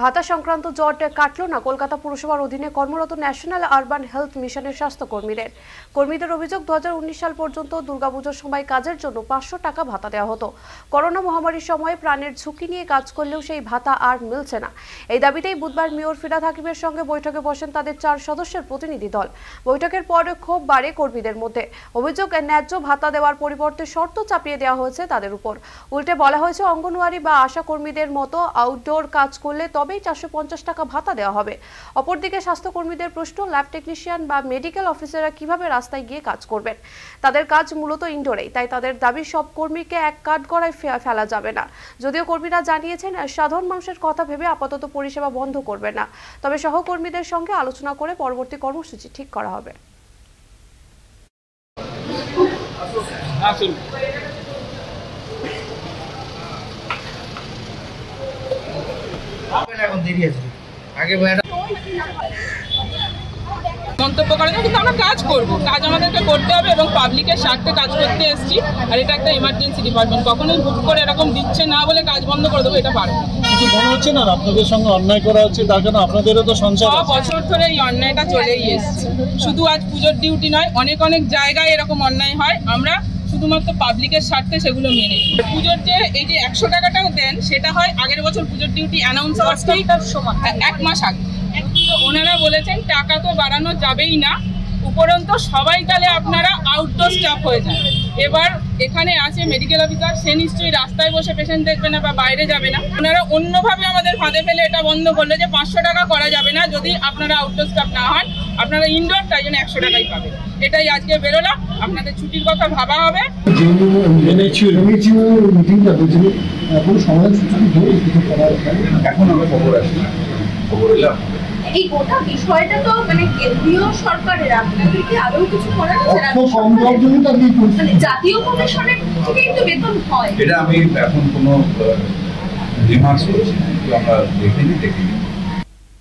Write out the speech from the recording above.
ভাতা সংক্রান্ত জট কাটল না কলকাতা পুরসভার অধীনে কর্মরত ন্যাশনাল আরবান হেলথ মিশনের কর্মীদের অভিযোগ 2019 সাল পর্যন্ত দুর্গাপুজোর সময় কাজের জন্য 500 টাকা ভাতা দেওয়া হতো। করোনা মহামারীর সময়ে প্রাণের ঝুঁকি নিয়ে কাজ করলেও সেই ভাতা আর মিলছে না। এই দাবিতেই বুধবার মেয়র ফিরহাদ হাকিমের সঙ্গে বৈঠকে বসেন তাদের 4 সদস্যের প্রতিনিধি দল। বৈঠকের পর ক্ষোভ বাড়ে কর্মীদের মধ্যে। অভিযোগ, ন্যায্য ভাতা দেওয়ার পরিবর্তে শর্ত চাপিয়ে দেওয়া হয়েছে তাদের উপর। উল্টে বলা হয়েছে অঙ্গনওয়াড়ি বা আশা কর্মীদের মতো আউটডোর কাজ করলে তবেই 450 টাকা ভাতা দেওয়া হবে। অপরদিকে স্বাস্থ্যকর্মীদের প্রশ্ন, ল্যাব টেকনিশিয়ান বা মেডিকেল অফিসাররা কিভাবে রাস্তায় গিয়ে কাজ করবেন? তাদের কাজ মূলত ইনডোরেই, তাই তাদের দাবি সব কর্মীকে এক কাঠগড়ায় ফেলা যাবে না। যদিও কর্মীরা জানিয়েছেন সাধারণ মানুষের কথা ভেবে আপাতত পরিষেবা বন্ধ করবে না, তবে সহকর্মীদের সঙ্গে আলোচনা করে পরবর্তী কর্মসূচি ঠিক করা হবে। মন্তব্য করা যায়, কিন্তু আমরা কাজ করব, কাজ আমাদেরকে করতে হবে এবং পাবলিকের স্বার্থে কাজ করতে এসেছি। আর এটা একটা ইমার্জেন্সি ডিপার্টমেন্ট, কখনোই হুট করে এরকম দিচ্ছে না বলে কাজ বন্ধ করে দেবো, এটা পারবো। কিছু মনে হচ্ছে না আপনাদের সঙ্গে অন্যায় করা হচ্ছে? তার জন্য আপনাদেরও তো সংসার আছে। 6 বছর ধরে এই অন্যায়টা চলেই এসেছে। শুধু আজ পুজোর ডিউটি নয়, অনেক অনেক জায়গায় এরকম অন্যায় হয়। আমরা শুধুমাত্র পাবলিকের স্বার্থে সেগুলো মেনে নিই। পুজোর যে এই যে 100 টাকাটাও দেন, সেটা হয় আগের বছর পুজোর ডিউটি অ্যানাউন্স হওয়ার ঠিক 1 মাস আগে। তো ওনারা বলেছেন টাকা তো বাড়ানো যাবেই না, উপরন্ত সবাই তাহলে আপনারা আউটডোর স্টাফ হয়ে যান। এবার এখানে আছে মেডিকেল অফিসার, সে নিশ্চয়ই রাস্তায় বসে পেশেন্ট দেখবে না বা বাইরে যাবে না। ওনারা অন্যভাবে আমাদের ফাঁদে ফেলে এটা বন্ধ করলে যে 500 টাকা করা যাবে না যদি আপনারা আউটডোর স্টাফ না হন, আপনারা ইনডোর, তাই জন্য 100 টাকাই পাবেন। এটাই আজকে বেরোলো। আপনাদের ছুটির কথা ভাবা হবে। এখন আমরা খবর আসি, খবর এলাম এই গোটা বিষয়টা তো মানে কেন্দ্রীয় সরকারের, আপনাদের কি আরো কিছু করা আছে? মানে জাতীয় কমিশনের থেকেই তো বেতন হয়। এটা আমি এখন কোনো রিমার্কস করছি না, আমরা দেখিনি।